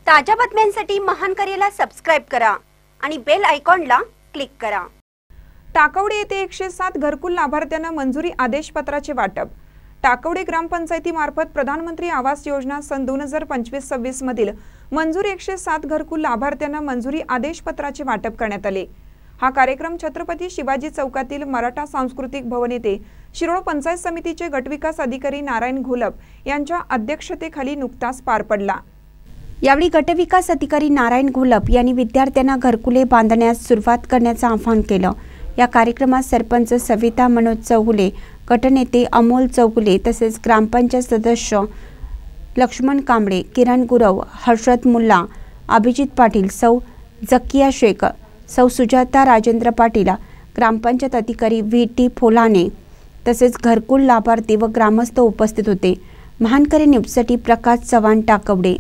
ताज्या बातम्यांसाठी महानकरेला सबस्क्राइब करा आणि बेल आयकॉनला क्लिक करा। टाकवडे येथे 107 घरकुल लाभार्थ्यांना मंजुरी आदेशपत्राचे वाटप। टाकवडे ग्रामपंचायतीमार्फत प्रधानमंत्री आवास योजना सन 2025-26 मधील मंजूर 107 घरकुल लाभार्थ्यांना मंजुरी आदेशपत्राचे वाटप करण्यात आले। हा कार्यक्रम छत्रपती शिवाजी चौकातील मराठा सांस्कृतिक भवन येथे शिरोळ पंचायत समितीचे गटविकास अधिकारी नारायण घोलप यांच्या अध्यक्षतेखाली नुकताच पार पडला। यावेळी गटविकास अधिकारी नारायण घोलप यांनी विद्यार्थ्यांना घरकुले बांधण्यास सुरुवात करण्याचे आवाहन केलं। या कार्यक्रमात सरपंच सविता मनोज चौगुले, गटनेते अमोल चौगुले तसेच ग्रामपंचायत सदस्य लक्ष्मण कांबळे, किरण गुरव, हर्षद मुल्ला, अभिजित पाटील, सौ जकिया शेख, सौ सुजाता राजेंद्र पाटील, ग्रामपंचायत अधिकारी VT फोलाने तसेच घरकुल लाभार्थी व ग्रामस्थ उपस्थित होते। महानकरे न्यूजसाठी प्रकाश चव्हाण, टाकवडे।